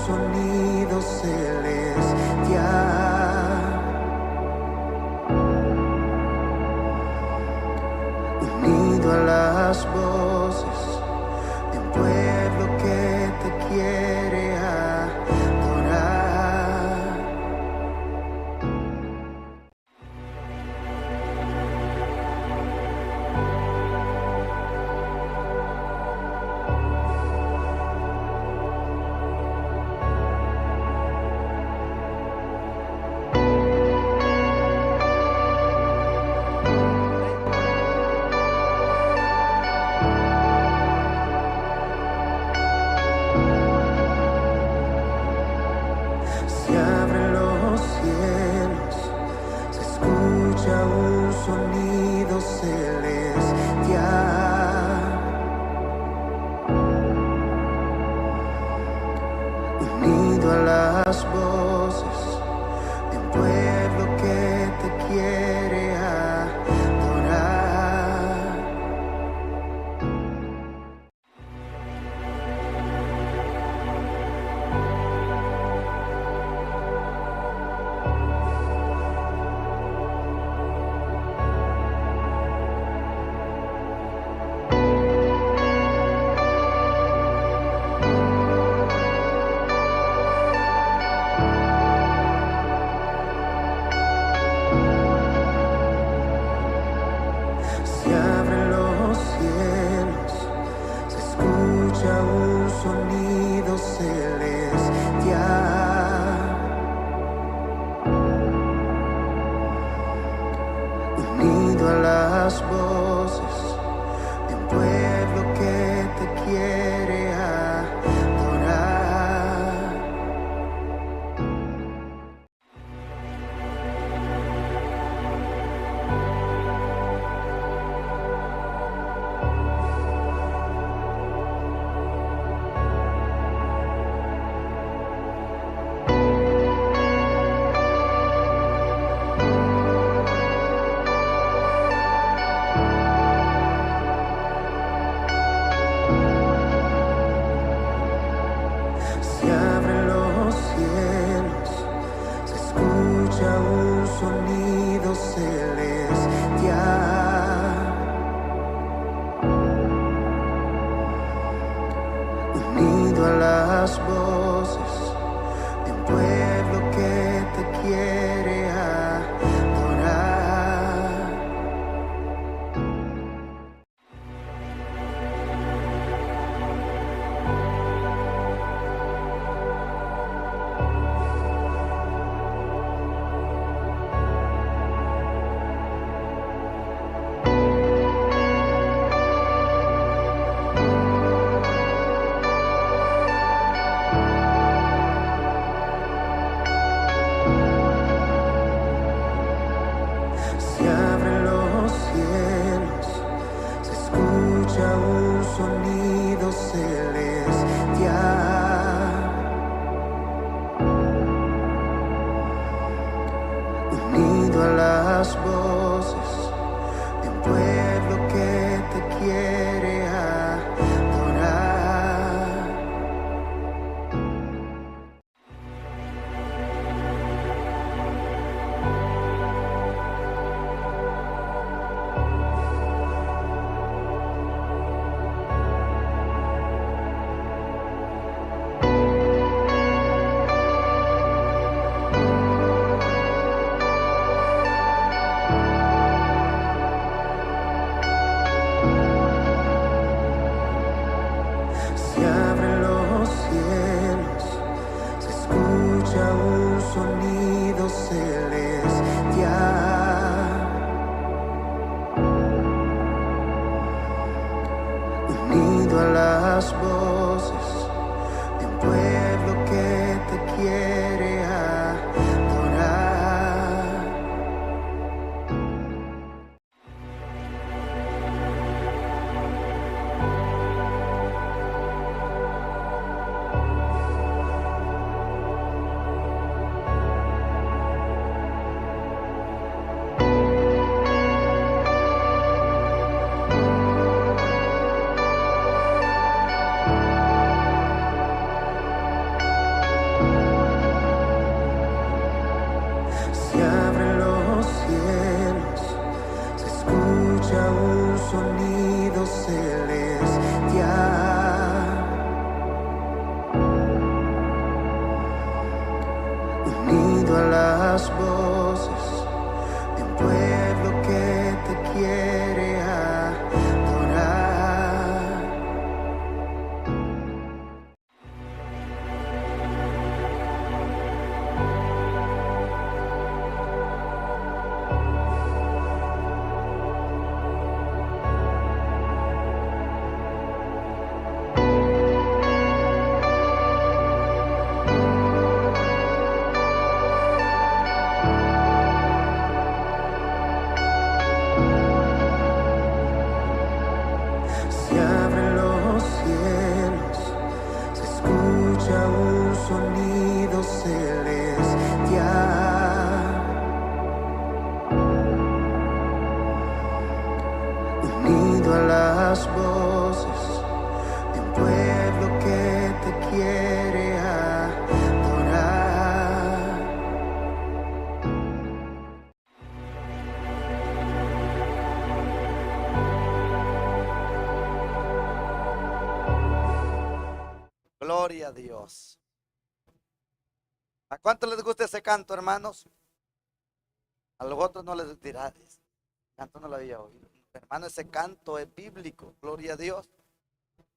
sonido celestial, unido a las voces de un pueblo que te quiere adorar. Se abren los cielos, se escucha un sonido celestial, unido a las voces de un pueblo que te quiere adorar. Se abren los cielos, se escucha un sonido celestial, unido a las voces de un pueblo que te quiere adorar. Se abren los cielos, se escucha un sonido celestial, unido a las voces de un pueblo que te quiere adorar. Se abren los cielos, se escucha un sonido celestial, unido a las voces de un pueblo que te quiere adorar. Se abren los cielos, se escucha un sonido celestial, unido a las voces de un pueblo que te quiere adorar. sonido celestial, unido a las voces de un pueblo que te quiere adorar. Gloria a Dios. ¿A cuánto les gusta ese canto, hermanos? A los otros no les dirá, ese canto no lo había oído. Hermano, ese canto es bíblico, gloria a Dios.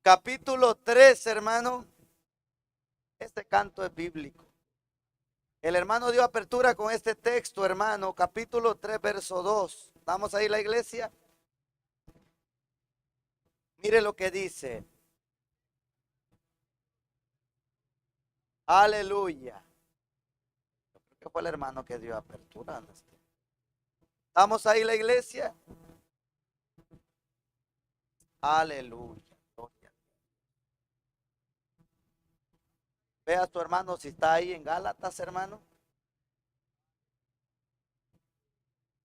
Capítulo 3, hermano. Este canto es bíblico. El hermano dio apertura con este texto, hermano. Capítulo 3, verso 2. ¿Vamos ahí la iglesia? Mire lo que dice. Aleluya. Creo que fue el hermano que dio apertura. ¿Estamos ahí la iglesia? Aleluya. Ve a tu hermano si está ahí en Gálatas, hermano.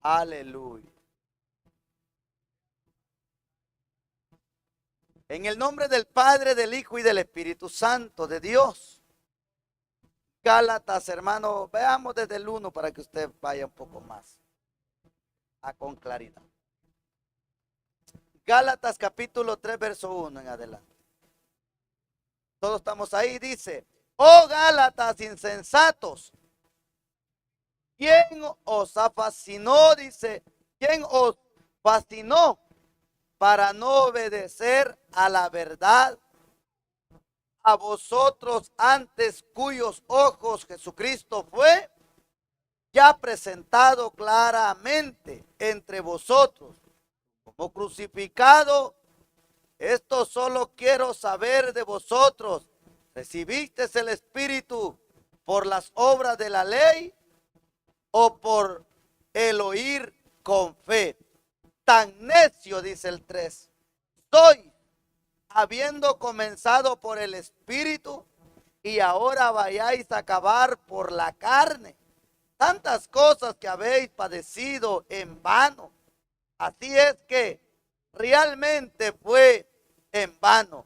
Aleluya. En el nombre del Padre, del Hijo y del Espíritu Santo de Dios. Gálatas, hermano, veamos desde el 1 para que usted vaya un poco más con claridad. Gálatas capítulo 3, verso 1 en adelante. Todos estamos ahí, dice: oh Gálatas insensatos, ¿quién os fascinó? Dice, ¿quién os fascinó para no obedecer a la verdad? A vosotros antes, cuyos ojos Jesucristo fue ya presentado claramente entre vosotros como crucificado. Esto solo quiero saber de vosotros: ¿recibisteis el Espíritu por las obras de la ley o por el oír con fe? Tan necio, dice el 3, soy, habiendo comenzado por el Espíritu, y ahora vayáis a acabar por la carne. Tantas cosas que habéis padecido en vano. Así es que realmente fue en vano.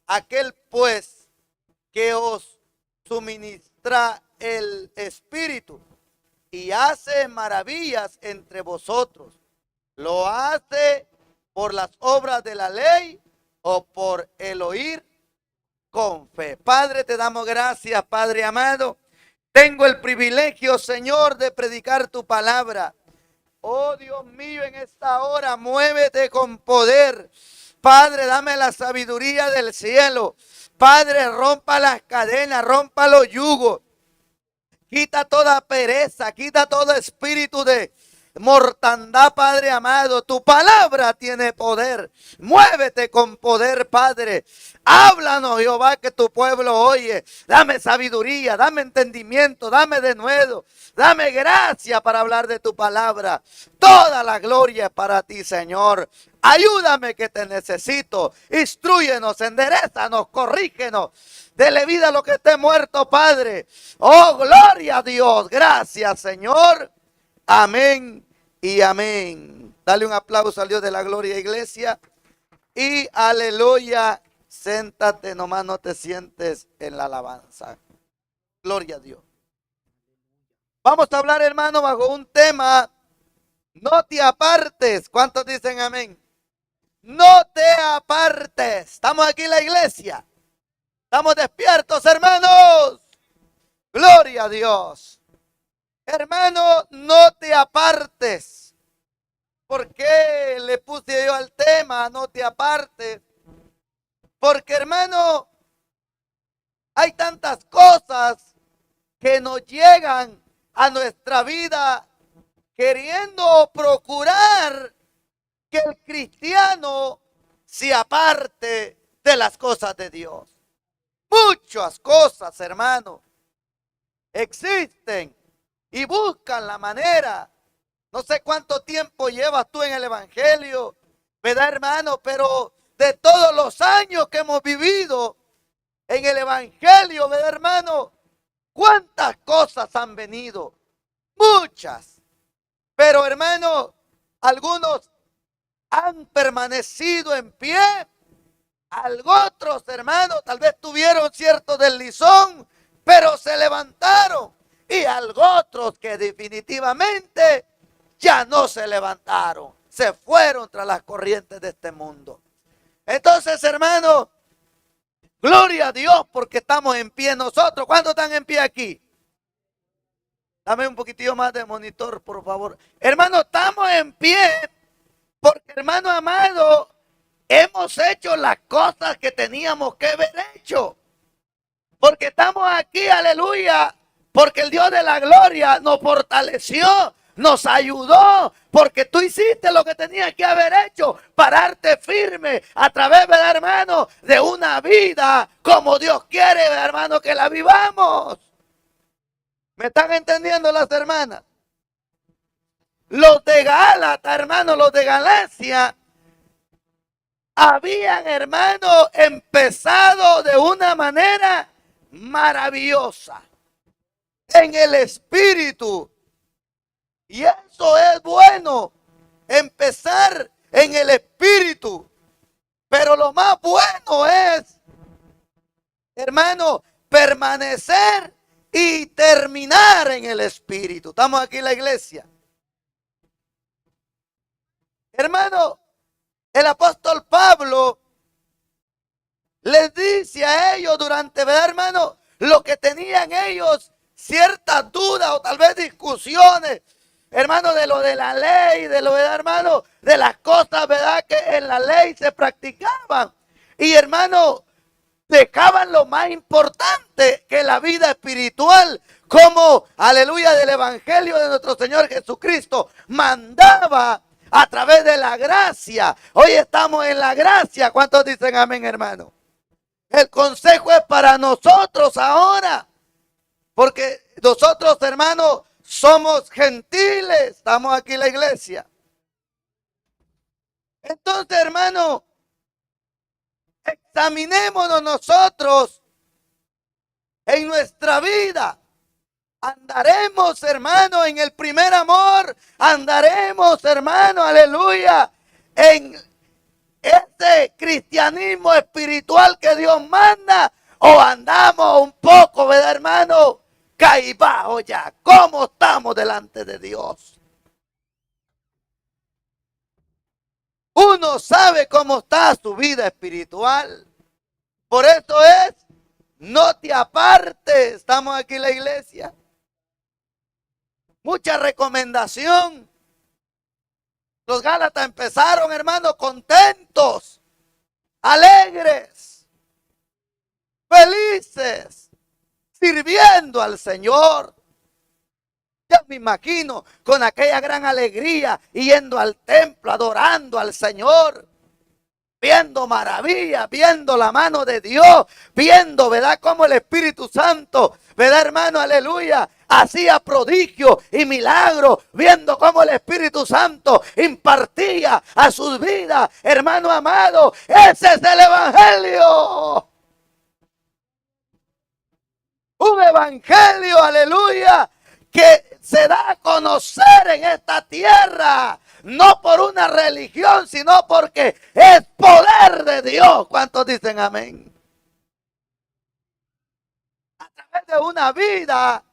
Aquel pues que os suministra el Espíritu y hace maravillas entre vosotros, ¿lo hace por las obras de la ley o por el oír con fe? Padre, te damos gracias, Padre amado. Tengo el privilegio, Señor, de predicar tu palabra. Oh Dios mío, en esta hora muévete con poder. Padre, dame la sabiduría del cielo. Padre, rompa las cadenas, rompa los yugos. Quita toda pereza, quita todo espíritu de mortandad, Padre amado. Tu palabra tiene poder. Muévete con poder, Padre. Háblanos, Jehová, que tu pueblo oye. Dame sabiduría, dame entendimiento, dame de nuevo. Dame gracia para hablar de tu palabra. Toda la gloria es para ti, Señor. Ayúdame que te necesito. Instrúyenos, enderézanos, corrígenos. Dele vida a lo que esté muerto, Padre. Oh, gloria a Dios. Gracias, Señor. Amén y amén. Dale un aplauso al Dios de la gloria, iglesia. Y aleluya. Siéntate, nomás no te sientes en la alabanza. Gloria a Dios. Vamos a hablar, hermano, bajo un tema: no te apartes. ¿Cuántos dicen amén? No te apartes. Estamos aquí en la iglesia. Estamos despiertos, hermanos. Gloria a Dios. Hermano, no te apartes. ¿Por qué le puse yo al tema no te apartes? Porque, hermano, hay tantas cosas que nos llegan a nuestra vida queriendo procurar que el cristiano se aparte de las cosas de Dios. Muchas cosas, hermano, existen y buscan la manera. No sé cuánto tiempo llevas tú en el evangelio, ¿verdad, hermano? Pero de todos los años que hemos vivido en el evangelio, ¿verdad, hermano? ¿Cuántas cosas han venido? Muchas. Pero hermano, algunos han permanecido en pie. Otros hermanos tal vez tuvieron cierto deslizón, pero se levantaron. Y otros que definitivamente ya no se levantaron. Se fueron tras las corrientes de este mundo. Entonces, hermano, gloria a Dios porque estamos en pie nosotros. ¿Cuántos están en pie aquí? Dame un poquitillo más de monitor, por favor. Hermano, estamos en pie porque, hermano amado, hemos hecho las cosas que teníamos que haber hecho. Porque estamos aquí, aleluya, porque el Dios de la gloria nos fortaleció, nos ayudó, porque tú hiciste lo que tenías que haber hecho, pararte firme a través, ¿verdad, hermano?, de una vida como Dios quiere, ¿verdad, hermano?, que la vivamos. ¿Me están entendiendo las hermanas? Los de Gálatas, hermano, los de Galacia, habían, hermano, empezado de una manera maravillosa en el espíritu. Y eso es bueno, empezar en el espíritu. Pero lo más bueno es, hermano, permanecer y terminar en el espíritu. Estamos aquí en la iglesia. Hermano, el apóstol Pablo les dice a ellos durante, ¿verdad, hermano?, lo que tenían ellos, ciertas dudas o tal vez discusiones, hermano, de lo de la ley, de lo, ¿verdad, hermano?, de las cosas, ¿verdad?, que en la ley se practicaban. Y, hermano, dejaban lo más importante, que la vida espiritual, como, aleluya, del evangelio de nuestro Señor Jesucristo mandaba a través de la gracia. Hoy estamos en la gracia. ¿Cuántos dicen amén, hermano? El consejo es para nosotros ahora, porque nosotros, hermanos, somos gentiles. Estamos aquí en la iglesia. Entonces, hermano, examinémonos nosotros en nuestra vida. Andaremos, hermano, en el primer amor. Andaremos, hermano, aleluya, en este cristianismo espiritual que Dios manda. O andamos un poco, ¿verdad, hermano?, caibajo ya. ¿Cómo estamos delante de Dios? Uno sabe cómo está su vida espiritual. Por eso es, no te apartes. Estamos aquí en la iglesia. Mucha recomendación. Los Gálatas empezaron, hermano, contentos, alegres, felices, sirviendo al Señor. Ya me imagino con aquella gran alegría yendo al templo, adorando al Señor, viendo maravillas, viendo la mano de Dios, viendo, ¿verdad?, cómo el Espíritu Santo, ¿verdad, hermano?, aleluya, hacía prodigios y milagros, viendo cómo el Espíritu Santo impartía a sus vidas, hermano amado. Ese es el evangelio. Un evangelio, aleluya, que se da a conocer en esta tierra, no por una religión, sino porque es poder de Dios. ¿Cuántos dicen amén? A través de una vida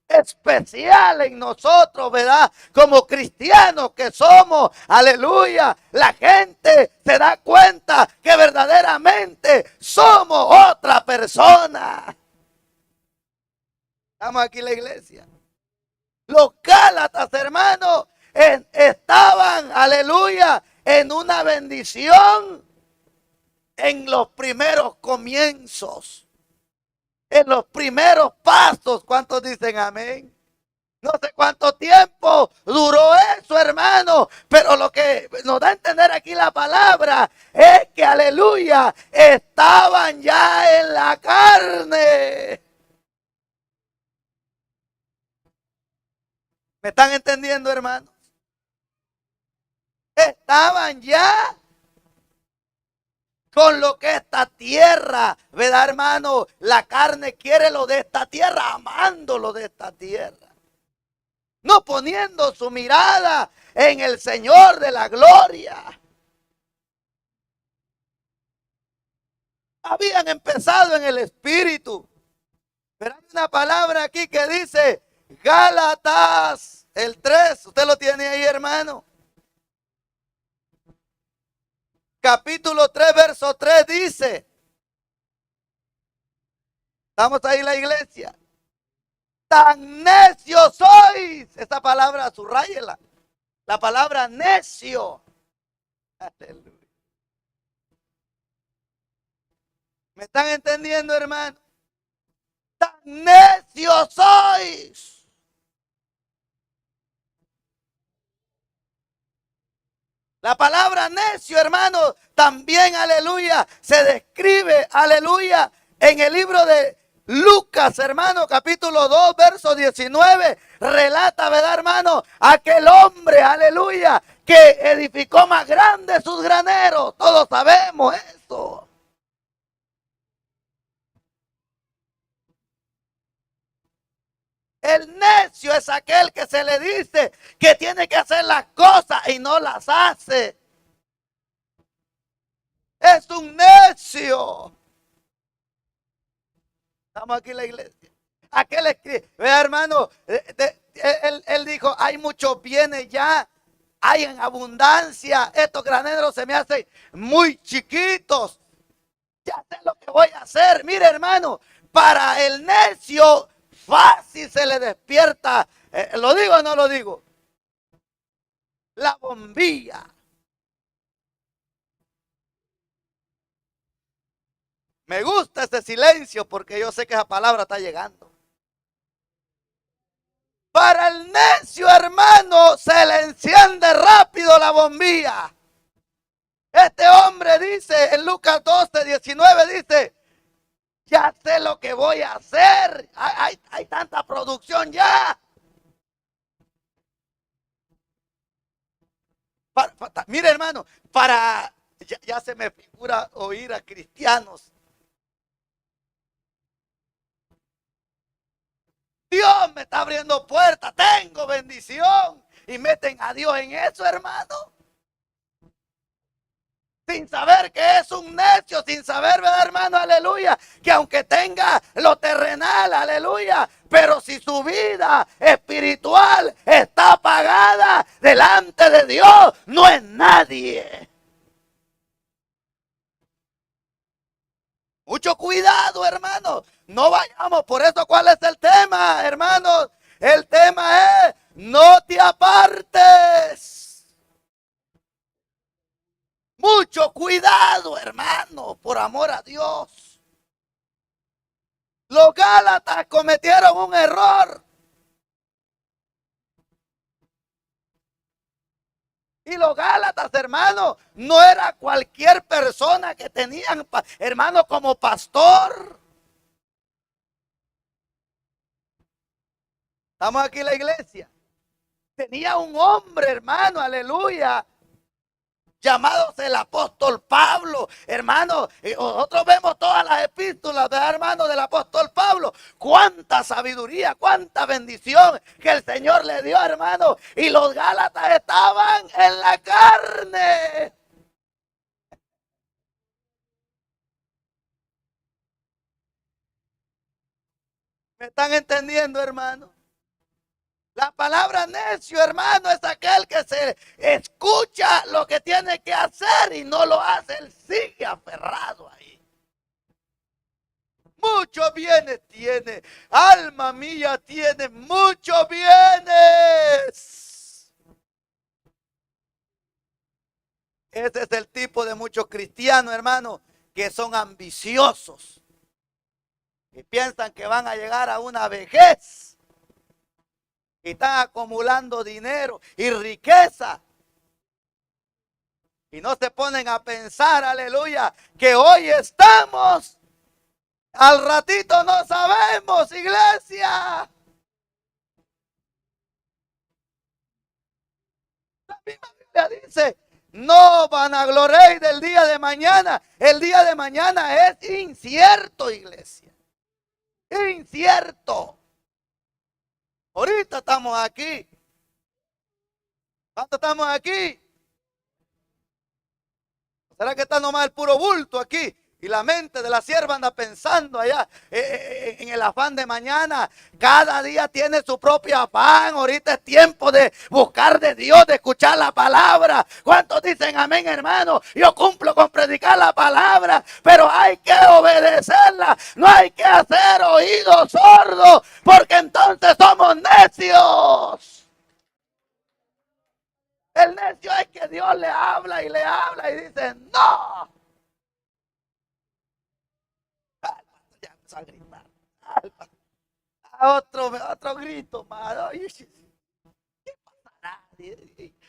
especial en nosotros, ¿verdad?, como cristianos que somos, aleluya, la gente se da cuenta que verdaderamente somos otra persona. Estamos aquí en la iglesia. Los Gálatas, hermanos, estaban, aleluya, en una bendición en los primeros comienzos, en los primeros pasos. ¿Cuántos dicen amén? No sé cuánto tiempo duró eso, hermano, pero lo que nos da a entender aquí la palabra es que, aleluya, estaban ya en la carne. ¿Me están entendiendo, hermanos? Estaban ya con lo que esta tierra, ¿verdad, hermano? La carne quiere lo de esta tierra, amando lo de esta tierra. No poniendo su mirada en el Señor de la gloria. Habían empezado en el Espíritu. Pero hay una palabra aquí que dice Gálatas, el 3. Usted lo tiene ahí, hermano. Capítulo 3, verso 3 dice. Estamos ahí en la iglesia. Tan necios sois. Esta palabra, subrayela. La palabra necio. Aleluya. ¿Me están entendiendo, hermano? Tan necios sois. La palabra necio, hermano, también, aleluya, se describe, aleluya, en el libro de Lucas, hermano, capítulo 2, verso 19, relata, ¿verdad, hermano? Aquel hombre, aleluya, que edificó más grandes sus graneros. Todos sabemos eso. El necio es aquel que se le dice que tiene que hacer las cosas y no las hace. Es un necio. Estamos aquí en la iglesia. Aquel escribe, vea, hermano, él dijo, hay muchos bienes ya, hay en abundancia, estos graneros se me hacen muy chiquitos. Ya sé lo que voy a hacer. Mire, hermano, para el necio fácil se le despierta, ¿lo digo o no lo digo? La bombilla. Me gusta ese silencio porque yo sé que esa palabra está llegando. Para el necio, hermano, se le enciende rápido la bombilla. Este hombre dice en Lucas 12, 19, dice, ya sé lo que voy a hacer. Hay tanta producción ya. Mire, hermano, ya se me figura oír a cristianos. Dios me está abriendo puertas, tengo bendición. Y meten a Dios en eso, hermano. Sin saber que es un necio, sin saber, ¿verdad, hermano? Aleluya. Que aunque tenga lo terrenal, aleluya, pero si su vida espiritual está apagada delante de Dios, no es nadie. Mucho cuidado, hermano. No vayamos. Por eso, ¿cuál es el tema, hermanos? El tema es, no te apartes. Mucho cuidado, hermano, por amor a Dios. Los Gálatas cometieron un error. Y los Gálatas, hermano, no era cualquier persona que tenían, hermano, como pastor. Estamos aquí en la iglesia. Tenía un hombre, hermano, aleluya, llamado el apóstol Pablo. Hermano, nosotros vemos todas las epístolas, ¿verdad, hermano? Del apóstol Pablo. Cuánta sabiduría, cuánta bendición que el Señor le dio, hermano. Y los Gálatas estaban en la carne. ¿Me están entendiendo, hermano? La palabra necio, hermano, es aquel que se escucha lo que tiene que hacer y no lo hace. Él sigue aferrado ahí. Muchos bienes tiene. Alma mía tiene muchos bienes. Ese es el tipo de muchos cristianos, hermano, que son ambiciosos. Y piensan que van a llegar a una vejez. Y están acumulando dinero y riqueza. Y no se ponen a pensar, aleluya, que hoy estamos, al ratito no sabemos, iglesia. La misma Biblia dice, No vanagloréis del día de mañana. El día de mañana es incierto, iglesia. Incierto. Ahorita estamos aquí. ¿Cuántos estamos aquí? ¿Será que está nomás el puro bulto aquí? Y la mente de la sierva anda pensando allá en el afán de mañana. Cada día tiene su propio afán. Ahorita es tiempo de buscar de Dios, de escuchar la palabra. ¿Cuántos dicen amén, hermano? Yo cumplo con predicar la palabra, pero hay que obedecerla. No hay que hacer oídos sordos, porque entonces somos necios. El necio es que Dios le habla y dice no. Ya empezó a gritar. Otro grito más. ¿Qué pasará?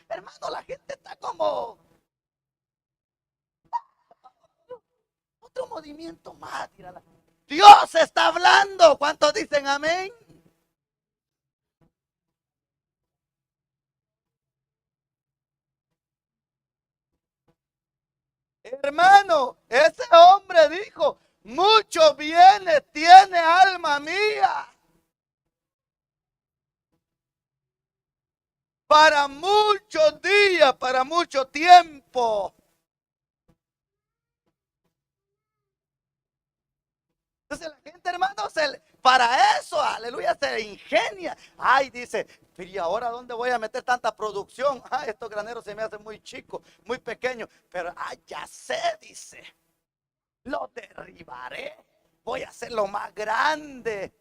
Hermano, la gente está como otro movimiento más. Dios está hablando. ¿Cuántos dicen amén? Hermano, ese hombre dijo, muchos bienes tiene alma mía. Para muchos días, para mucho tiempo. Entonces la gente, hermano, para eso, aleluya, se ingenia. Ay, dice, pero ¿y ahora dónde voy a meter tanta producción? Ay, estos graneros se me hacen muy chicos, muy pequeños. Pero, ay, ya sé, dice, lo derribaré. Voy a hacerlo más grande.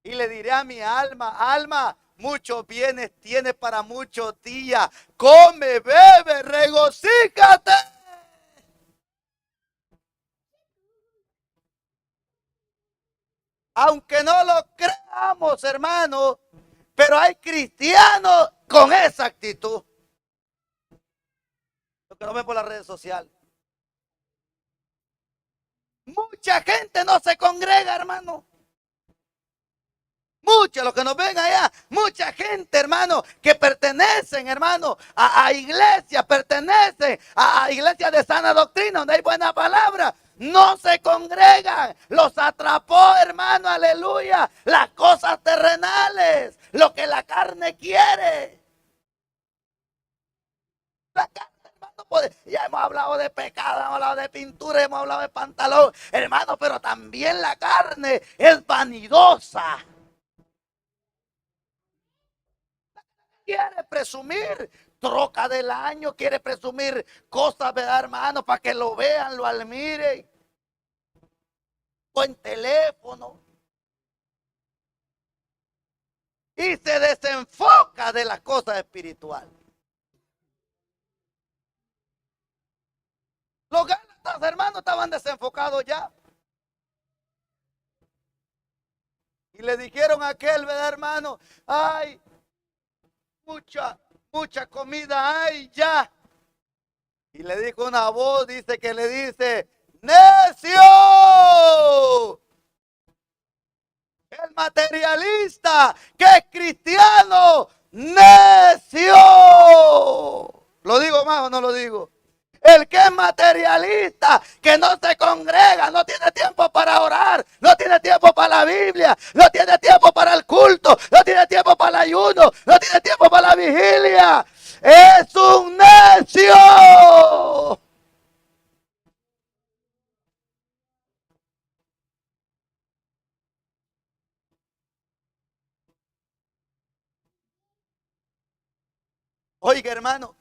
Y le diré a mi alma, alma, muchos bienes tiene para muchos días. Come, bebe, regocíjate. Aunque no lo creamos, hermano, pero hay cristianos con esa actitud. Lo que no ven por las redes sociales. Mucha gente no se congrega, hermano. Muchos, los que nos ven allá, mucha gente, hermano, que pertenecen, hermano, a iglesias, pertenecen a iglesias de sana doctrina, donde hay buena palabra. No se congregan, los atrapó, hermano, aleluya, las cosas terrenales, lo que la carne quiere. La carne, hermano, ya hemos hablado de pecado, hemos hablado de pintura, hemos hablado de pantalón, hermano, pero también la carne es vanidosa. Quiere presumir troca del año, quiere presumir cosas, ¿verdad, hermano? Para que lo vean, lo admiren. O en teléfono. Y se desenfoca de las cosas espirituales. Los gálatas, hermanos, estaban desenfocados ya. Y le dijeron a aquel, ¿verdad, hermano? Ay, mucha comida hay ya. Y le dijo una voz, dice que le dice, ¡necio! El materialista que es cristiano, necio. ¿Lo digo más o no lo digo? El que es materialista, que no se congrega, no tiene tiempo para orar, no tiene tiempo para la Biblia, no tiene tiempo para el culto, no tiene tiempo para el ayuno, no tiene tiempo para la vigilia. Es un necio. Oiga, hermano,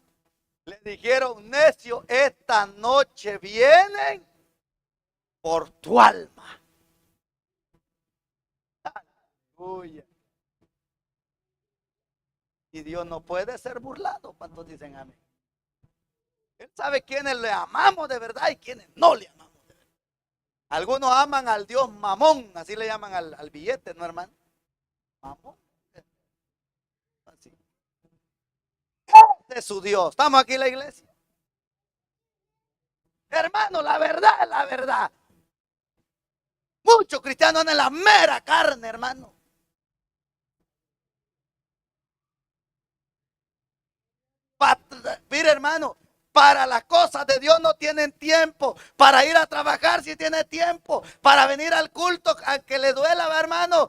le dijeron, necio, esta noche vienen por tu alma. Aleluya. Y Dios no puede ser burlado. ¿Cuántos dicen amén? Él sabe quiénes le amamos de verdad y quiénes no le amamos de verdad. Algunos aman al Dios Mamón, así le llaman al billete, ¿no, hermano? Mamón. Así. Ese es su Dios. ¿Estamos aquí en la iglesia? Hermano, la verdad es la verdad. Muchos cristianos andan en la mera carne, hermano. Mire, hermano, para las cosas de Dios no tienen tiempo. Para ir a trabajar sí tiene tiempo. Para venir al culto, aunque le duela, hermano,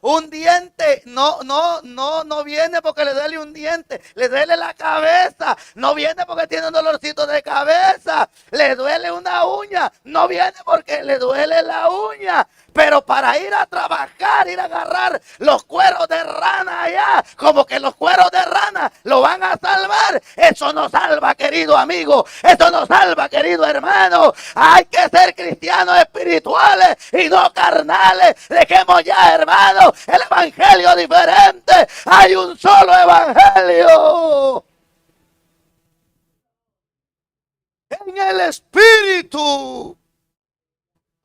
un diente. No viene porque le duele un diente. Le duele la cabeza. No viene porque tiene un dolorcito de cabeza. Le duele una uña. No viene porque le duele la uña. Pero para ir a trabajar, ir a agarrar los cueros de rana allá, como que los cueros de rana lo van a salvar. Eso no salva, querido amigo. Eso no salva, querido hermano. Hay que ser cristianos espirituales y no carnales. Dejemos ya, hermano, el evangelio diferente. Hay un solo evangelio. En el espíritu.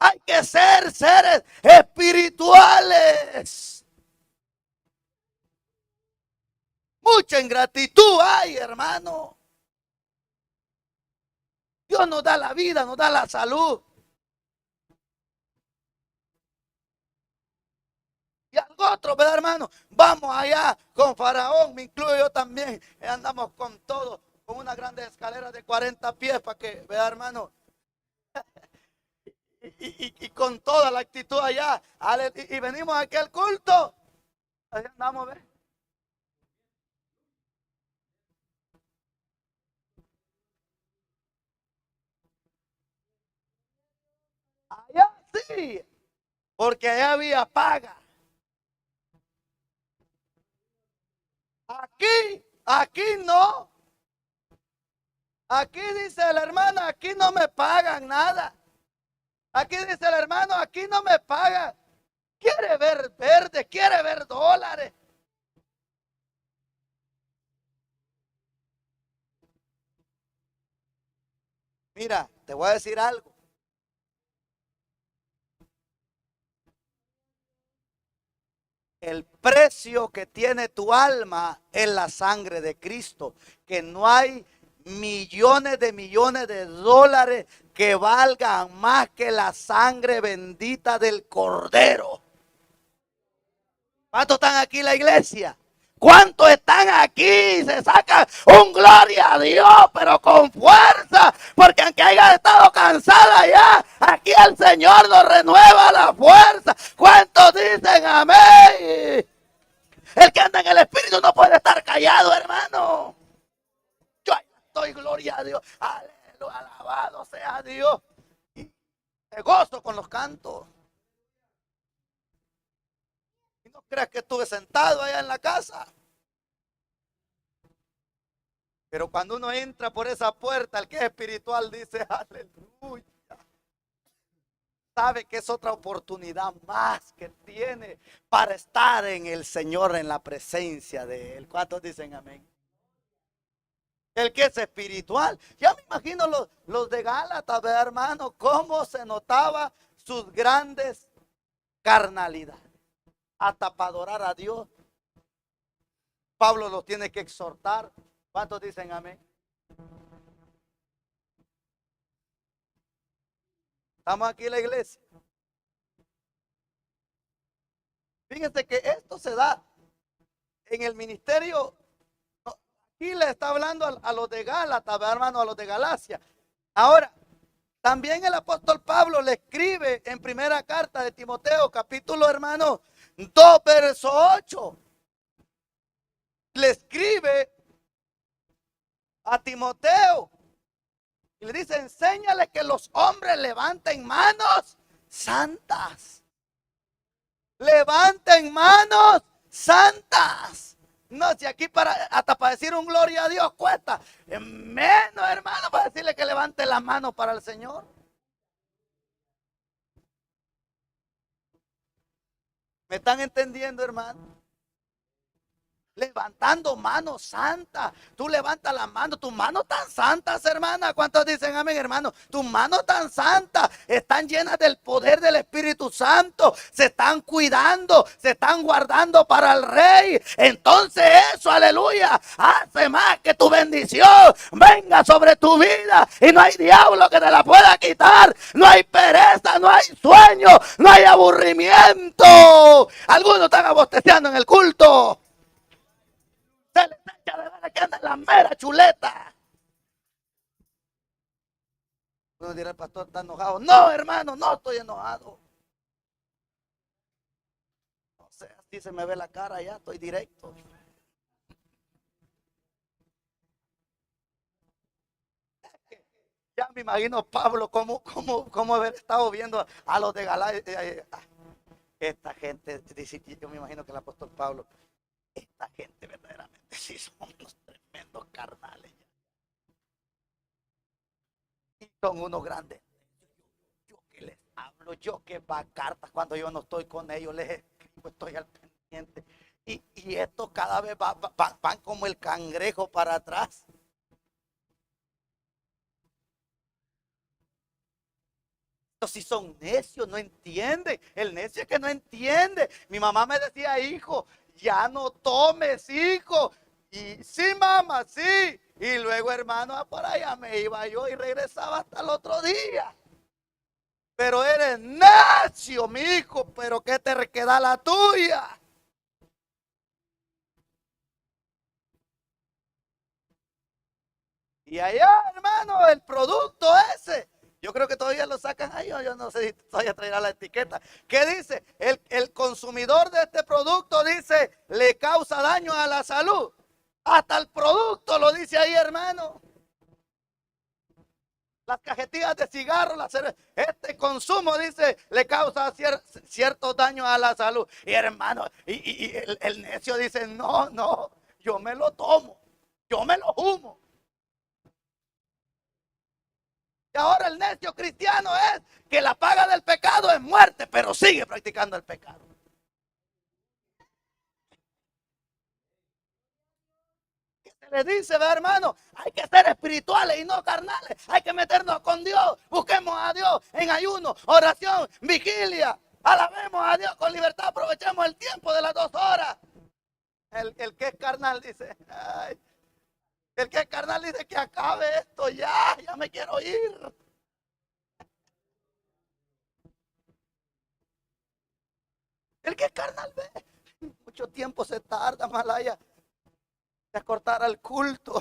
Hay que ser seres espirituales. Mucha ingratitud hay, hermano. Dios nos da la vida, nos da la salud. Y algo otro, ¿verdad, hermano? Vamos allá con Faraón, me incluyo yo también. Andamos con todo, con una grande escalera de 40 pies para que, ¿verdad, hermano? Y con toda la actitud allá. Y venimos aquí al culto. Ahí andamos, ¿ves? Allá sí, porque allá había paga. Aquí no. Aquí dice el hermano, aquí no me pagan nada. Aquí dice el hermano, aquí no me pagan. Quiere ver verde, quiere ver dólares. Mira, te voy a decir algo. El precio que tiene tu alma es la sangre de Cristo. Que no hay millones de dólares que valgan más que la sangre bendita del Cordero. ¿Cuántos están aquí en la iglesia? ¿Cuántos están aquí? Se sacan un gloria a Dios, pero con fuerza, porque aunque haya estado cansada ya, aquí el Señor nos renueva la fuerza. ¿Cuántos dicen amén? El que anda en el Espíritu no puede estar callado, hermano. Yo estoy, gloria a Dios, aleluya, alabado sea Dios. Y me gozo con los cantos. ¿No creas que estuve sentado allá en la casa? Pero cuando uno entra por esa puerta, el que es espiritual dice, aleluya. Sabe que es otra oportunidad más que tiene para estar en el Señor, en la presencia de Él. ¿Cuántos dicen amén? El que es espiritual. Ya me imagino los de Gálatas, ¿verdad, hermano? Cómo se notaba sus grandes carnalidades. Hasta para adorar a Dios. Pablo los tiene que exhortar. ¿Cuántos dicen amén? Estamos aquí en la iglesia. Fíjense que esto se da en el ministerio. Aquí le está hablando a los de Gálatas, hermano, a los de Galacia. Ahora, también el apóstol Pablo le escribe en primera carta de Timoteo, capítulo, hermano, 2, verso 8. Le escribe a Timoteo y le dice, enséñale que los hombres levanten manos santas. Levanten manos santas. No, si aquí hasta para decir un gloria a Dios cuesta. Menos, hermano, para decirle que levante la mano para el Señor. ¿Me están entendiendo, hermano? Levantando manos santas. Tú levantas la mano, tus manos tan santas, hermana. ¿Cuántos dicen amén, hermano? Tus manos tan santas están llenas del poder del Espíritu Santo. Se están cuidando, se están guardando para el Rey. Entonces eso, aleluya, hace más que tu bendición venga sobre tu vida. Y no hay diablo que te la pueda quitar. No hay pereza, no hay sueño, no hay aburrimiento. Algunos están abosteciendo en el culto. Se les echa de ver que anda en la mera chuleta. Uno dirá, el pastor está enojado. No, hermano, no estoy enojado. No sé, así se me ve la cara ya, estoy directo. Ya me imagino Pablo cómo haber estado viendo a los de Galacia. Esta gente, yo me imagino que el apóstol Pablo, esta gente verdaderamente sí son unos tremendos carnales. Y son unos grandes. Yo que les hablo, yo que va cartas cuando yo no estoy con ellos, les escribo, estoy al pendiente. Y esto cada vez van como el cangrejo para atrás. Si son necios, no entienden. El necio es que no entiende. Mi mamá me decía, hijo, ya no tomes, hijo. Y sí, mamá, sí. Y luego, hermano, por allá me iba yo y regresaba hasta el otro día. Pero eres necio, mi hijo, pero ¿qué te queda la tuya? Y allá, hermano, el producto ese. Yo creo que todavía lo sacan ahí, yo no sé si todavía traerá la etiqueta. ¿Qué dice? El consumidor de este producto dice, le causa daño a la salud. Hasta el producto lo dice ahí, hermano. Las cajetillas de cigarros, este consumo dice, le causa ciertos daños a la salud. Y hermano, y el necio dice, no, no, yo me lo tomo, yo me lo humo. Y ahora el necio cristiano es que la paga del pecado es muerte, pero sigue practicando el pecado. ¿Qué se le dice, hermano? Hay que ser espirituales y no carnales. Hay que meternos con Dios. Busquemos a Dios en ayuno, oración, vigilia. Alabemos a Dios con libertad. Aprovechemos el tiempo de las 2 horas. El que es carnal dice, ay, el que es carnal dice que acabe esto ya me quiero ir. El que es carnal ve, mucho tiempo se tarda, Malaya, de acortar al culto.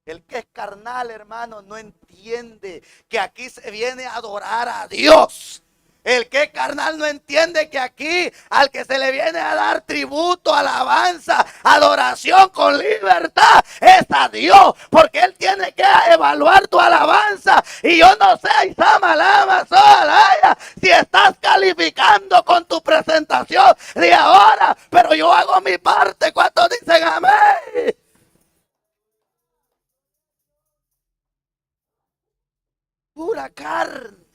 El que es carnal, hermano, no entiende que aquí se viene a adorar a Dios. El que es carnal no entiende que aquí al que se le viene a dar tributo, alabanza, adoración con libertad es a Dios, porque Él tiene que evaluar tu alabanza. Y yo no sé, si estás calificando con tu presentación de ahora, pero yo hago mi parte. ¿Cuántos dicen amén? Pura carne.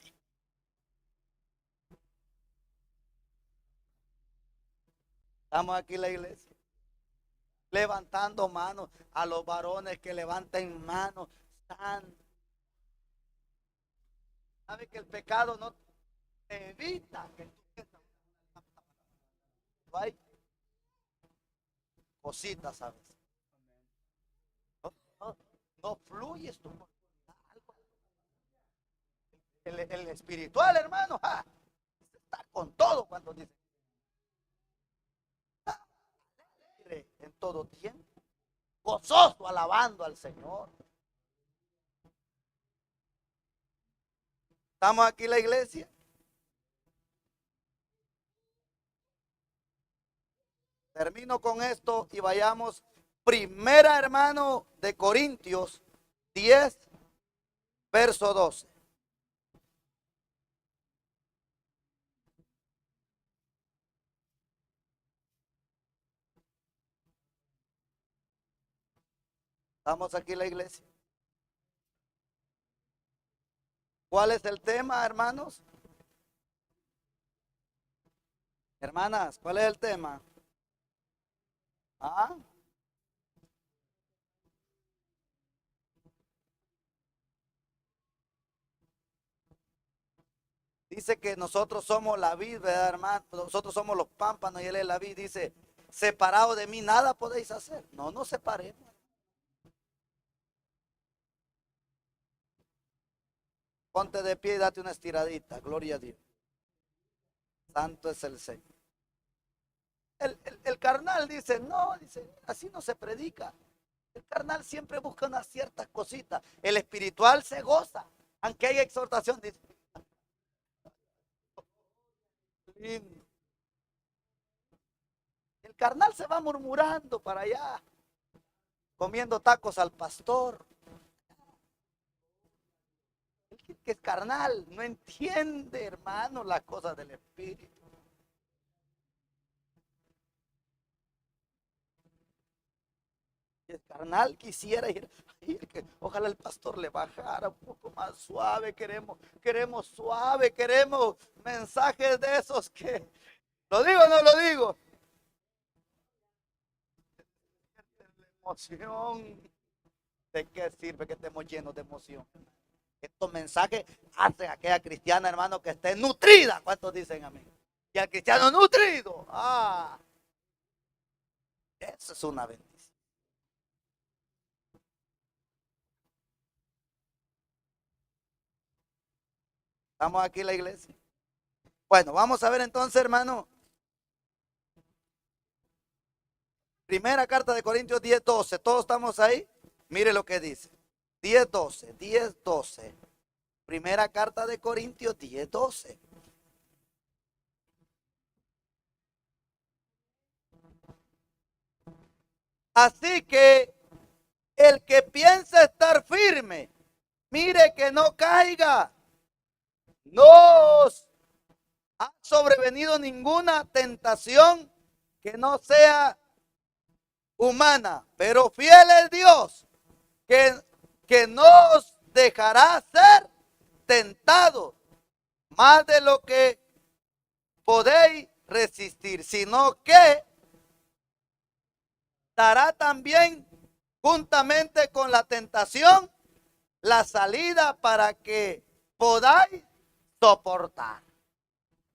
Estamos aquí en la iglesia levantando manos a los varones que levanten manos. Sabe que el pecado no te evita que tú hay cositas, ¿sabes? No, no, no fluyes tú. El espiritual, hermano, está con todo cuando dice en todo tiempo, gozoso alabando al Señor. Estamos aquí en la iglesia. Termino con esto y vayamos. Primera, hermano, de Corintios 10, verso 12. Estamos aquí en la iglesia. ¿Cuál es el tema, hermanos? Hermanas, ¿cuál es el tema? ¿Ah? Dice que nosotros somos la vid, ¿verdad, hermano? Nosotros somos los pámpanos y él es la vid. Dice, separado de mí nada podéis hacer. No nos separemos. Ponte de pie y date una estiradita. Gloria a Dios. Santo es el Señor. El carnal dice, no, dice, así no se predica. El carnal siempre busca unas ciertas cositas. El espiritual se goza, aunque haya exhortación. Dice, lindo. El carnal se va murmurando para allá, comiendo tacos al pastor. El que es carnal no entiende, hermano, las cosas del espíritu. El carnal quisiera ir, ojalá el pastor le bajara un poco más suave. Queremos suave, queremos mensajes de esos que, ¿lo digo o no lo digo? Emoción. ¿De qué sirve que estemos llenos de emoción? Estos mensajes hacen a aquella cristiana, hermano, que esté nutrida. ¿Cuántos dicen amén? Y al cristiano nutrido, eso es una bendición. Estamos aquí en la iglesia. Bueno, vamos a ver entonces, hermano. Primera carta de Corintios 10:12. ¿Todos estamos ahí? Mire lo que dice. 10:12, 10:12. Primera carta de Corintios 10:12. Así que el que piensa estar firme, mire que no caiga. No os ha sobrevenido ninguna tentación que no sea humana, pero fiel es Dios, que no os dejará ser tentados más de lo que podéis resistir, sino que dará también juntamente con la tentación la salida para que podáis soportar.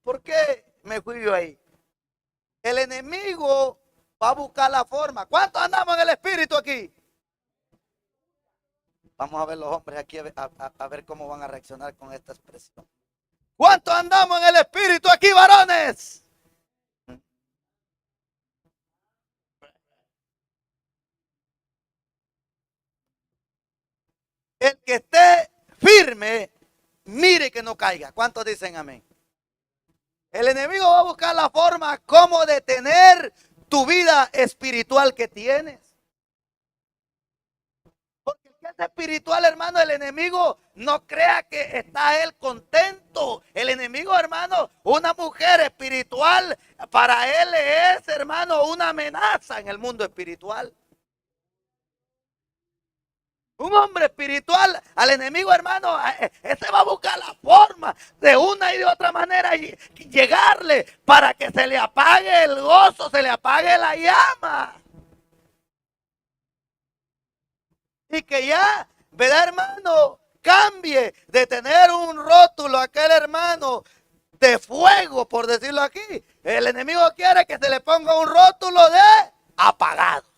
¿Por qué me fui yo ahí? El enemigo va a buscar la forma. ¿Cuántos andamos en el espíritu aquí? Vamos a ver los hombres aquí a ver cómo van a reaccionar con esta expresión. ¿Cuántos andamos en el espíritu aquí, varones? El que esté firme, mire que no caiga. ¿Cuántos dicen amén? El enemigo va a buscar la forma como detener tu vida espiritual que tienes. Porque el que es espiritual, hermano, el enemigo no crea que está él contento. El enemigo, hermano, una mujer espiritual, para él es, hermano, una amenaza en el mundo espiritual. Un hombre espiritual al enemigo, hermano, ese va a buscar la forma de una y de otra manera y llegarle para que se le apague el gozo, se le apague la llama. Y que ya, ¿verdad, hermano? Cambie de tener un rótulo aquel hermano de fuego, por decirlo aquí. El enemigo quiere que se le ponga un rótulo de apagado.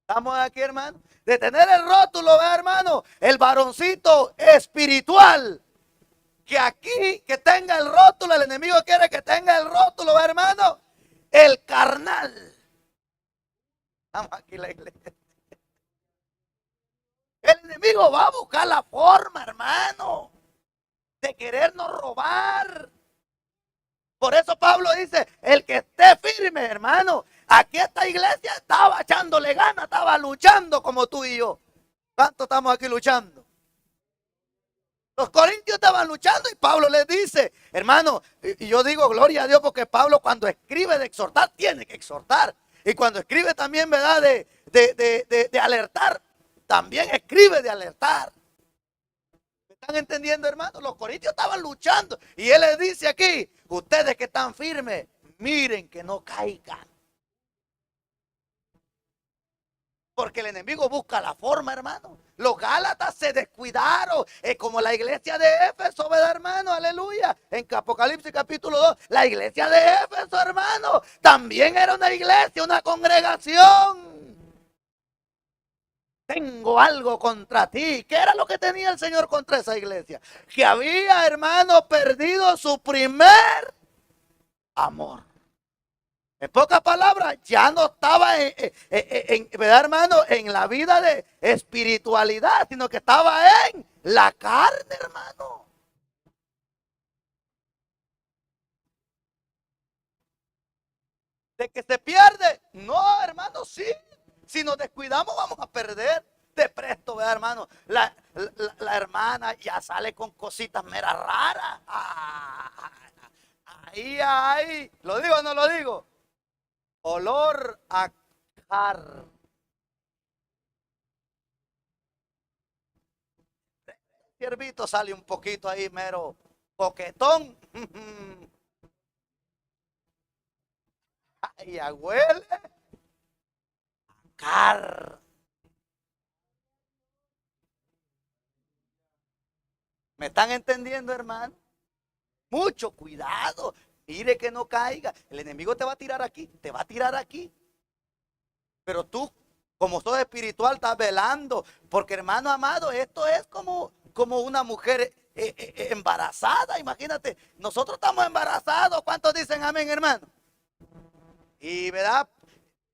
Estamos aquí, hermano. De tener el rótulo, hermano, el varoncito espiritual. Que aquí, que tenga el rótulo, el enemigo quiere que tenga el rótulo, hermano, el carnal. Estamos aquí en la iglesia. El enemigo va a buscar la forma, hermano, de querernos robar. Por eso Pablo dice, el que esté firme, hermano. Aquí esta iglesia estaba echándole ganas, estaba luchando como tú y yo. ¿Cuánto estamos aquí luchando? Los corintios estaban luchando y Pablo les dice, hermano, y yo digo gloria a Dios porque Pablo cuando escribe de exhortar, tiene que exhortar. Y cuando escribe también, ¿verdad? De alertar, también escribe de alertar. ¿Me están entendiendo, hermano? Los corintios estaban luchando y él les dice aquí, ustedes que están firmes, miren que no caigan. Porque el enemigo busca la forma, hermano. Los Gálatas se descuidaron. Es como la iglesia de Éfeso, ¿verdad, hermano? Aleluya. En Apocalipsis capítulo 2, la iglesia de Éfeso, hermano, también era una iglesia, una congregación. Tengo algo contra ti. ¿Qué era lo que tenía el Señor contra esa iglesia? Que había, hermano, perdido su primer amor. En pocas palabras, ya no estaba ¿verdad, hermano? En la vida de espiritualidad, sino que estaba en la carne, hermano. De que se pierde. No, hermano, sí. Si nos descuidamos, vamos a perder. De presto, ¿verdad, hermano? La hermana ya sale con cositas meras raras. Ah, ahí, ahí. ¿Lo digo o no lo digo? Olor a car. Siervito sale un poquito ahí, mero coquetón. Ay, huele car. ¿Me están entendiendo, hermano? Mucho cuidado. Mire que no caiga. El enemigo te va a tirar aquí, te va a tirar aquí. Pero tú, como sos espiritual, estás velando. Porque, hermano amado, esto es como una mujer embarazada. Imagínate, nosotros estamos embarazados. ¿Cuántos dicen amén, hermano? Y, ¿verdad?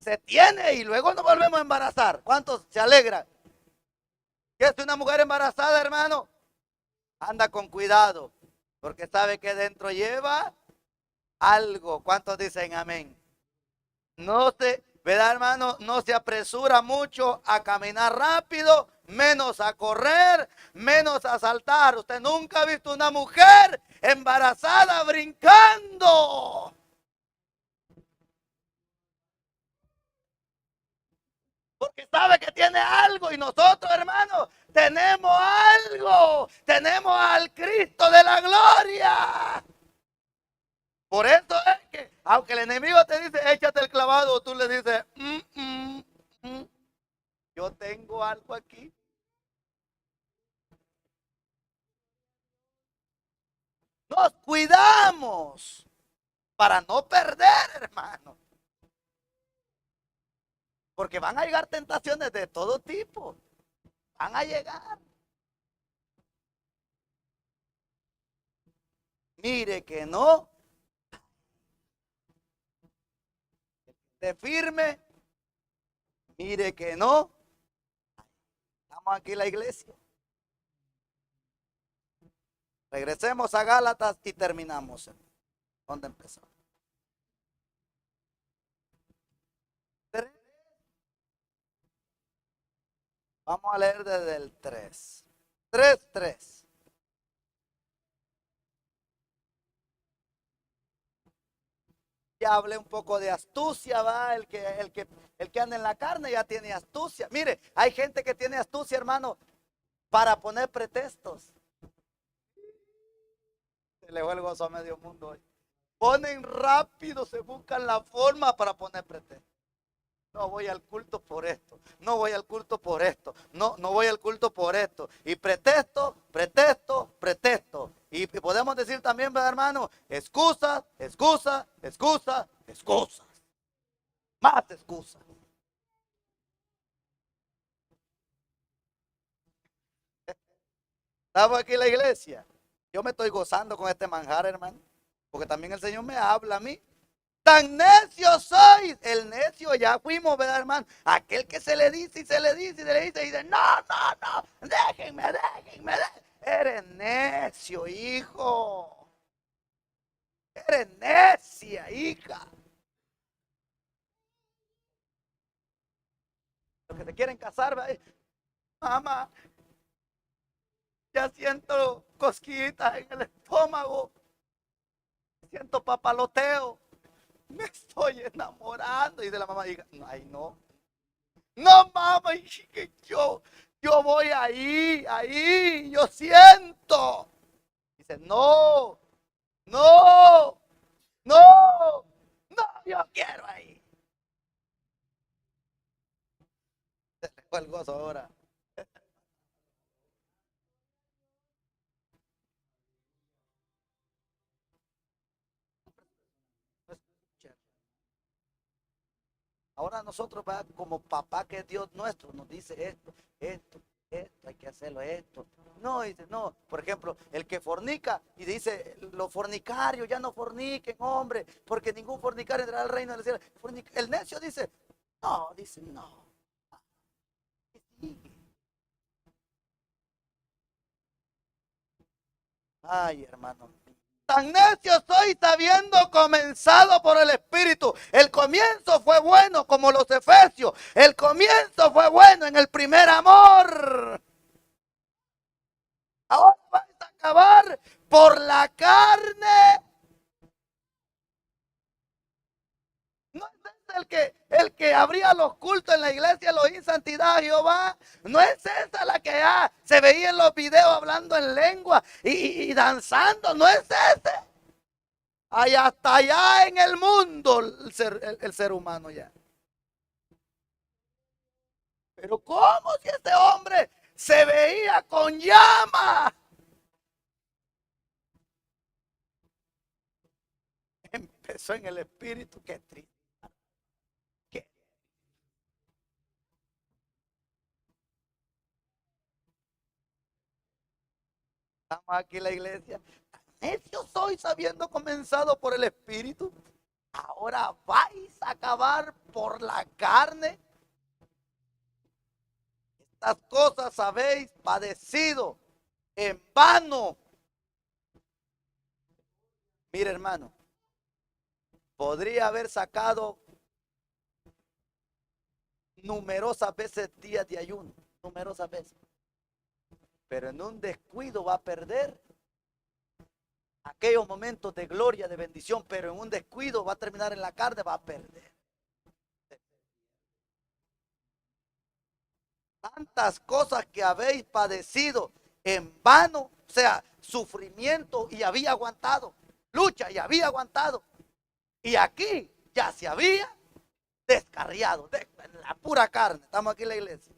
Se tiene y luego nos volvemos a embarazar. ¿Cuántos se alegran? ¿Qué es una mujer embarazada, hermano? Anda con cuidado, porque sabe que dentro lleva algo. ¿Cuántos dicen amén? No se, ¿verdad, hermano? No se apresura mucho a caminar rápido, menos a correr, menos a saltar. Usted nunca ha visto una mujer embarazada brincando. Porque sabe que tiene algo y nosotros, hermanos, tenemos algo. Tenemos al Cristo de la gloria. Por eso es que, aunque el enemigo te dice, échate el clavado, tú le dices, yo tengo algo aquí. Nos cuidamos para no perder, hermano. Porque van a llegar tentaciones de todo tipo. Van a llegar. Mire que no. De firme. Mire que no. Estamos aquí en la iglesia. Regresemos a Gálatas y terminamos. ¿Dónde empezamos? Vamos a leer desde el 3. 3:3. Ya hablé un poco de astucia, va, el que anda en la carne ya tiene astucia. Mire, hay gente que tiene astucia, hermano, para poner pretextos. Se le fue el gozo a medio mundo hoy. Ponen rápido, se buscan la forma para poner pretextos. No voy al culto por esto, no voy al culto por esto, no voy al culto por esto. Y pretexto, pretexto, pretexto. Y podemos decir también, ¿verdad, hermano? Excusa, excusa, excusa, excusas. Más excusas. Estamos aquí en la iglesia. Yo me estoy gozando con este manjar, hermano. Porque también el Señor me habla a mí. Tan necio sois. El necio ya fuimos, ¿verdad, hermano? Aquel que se le dice y se le dice y se le dice y dice, no, déjenme. Eres necio, hijo. Eres necia, hija. Los que se quieren casar, ¿verdad? Mamá, ya siento cosquillitas en el estómago. Siento papaloteo. Me estoy enamorando. Y de la mamá diga, ay, no. No, mamá, que yo voy ahí, yo siento. Dice, no, no, yo quiero ahí. Se le fue el gozo ahora. Ahora nosotros, como papá que es Dios nuestro, nos dice esto, esto. esto, hay que hacerlo esto. No, dice, no. Por ejemplo, el que fornica y dice, los fornicarios ya no forniquen, hombre, porque ningún fornicario entrará al reino del cielo. El necio dice, no. Ay, hermano. Tan necio soy habiendo comenzado por el Espíritu. El comienzo fue bueno como los efesios. El comienzo fue bueno en el primer amor. Ahora vais a acabar por la carne. No es ese el que abría los cultos en la iglesia, los in santidad a Jehová. No es esa la que ya se veía en los videos hablando en lengua y danzando. No es ese. Allá hasta allá en el mundo el ser humano ya. Pero ¿cómo si este hombre se veía con llama? Empezó en el espíritu, qué triste. ¿Qué? Estamos aquí en la iglesia. Necio sois habiendo comenzado por el espíritu. Ahora vais a acabar por la carne. Estas cosas habéis padecido en vano. Mire, hermano, podría haber sacado numerosas veces días de ayuno, numerosas veces. Pero en un descuido va a perder aquellos momentos de gloria, de bendición, pero en un descuido va a terminar en la carne, va a perder. Tantas cosas que habéis padecido en vano, o sea, sufrimiento y había aguantado, lucha y había aguantado. Y aquí ya se había descarriado, en la pura carne. Estamos aquí en la iglesia.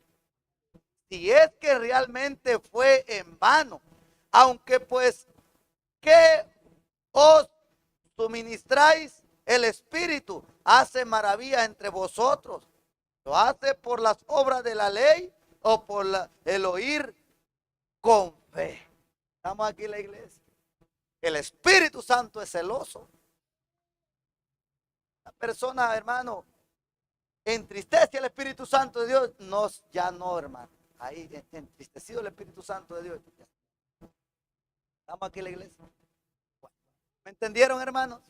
Si es que realmente fue en vano, aunque pues que os suministráis el Espíritu, hace maravilla entre vosotros. ¿Lo hace por las obras de la ley o por el oír con fe? Estamos aquí en la iglesia. El Espíritu Santo es celoso. La persona, hermano, entristece al Espíritu Santo de Dios. No, ya no, hermano. Ahí entristecido el Espíritu Santo de Dios. Estamos aquí en la iglesia. ¿Me entendieron, hermanos?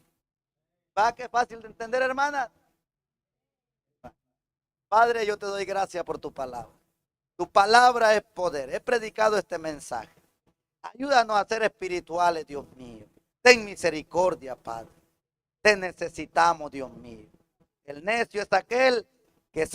¿Va que es fácil de entender, hermana? Padre, yo te doy gracias por tu palabra. Tu palabra es poder. He predicado este mensaje. Ayúdanos a ser espirituales, Dios mío. Ten misericordia, Padre. Te necesitamos, Dios mío. El necio es aquel que sabe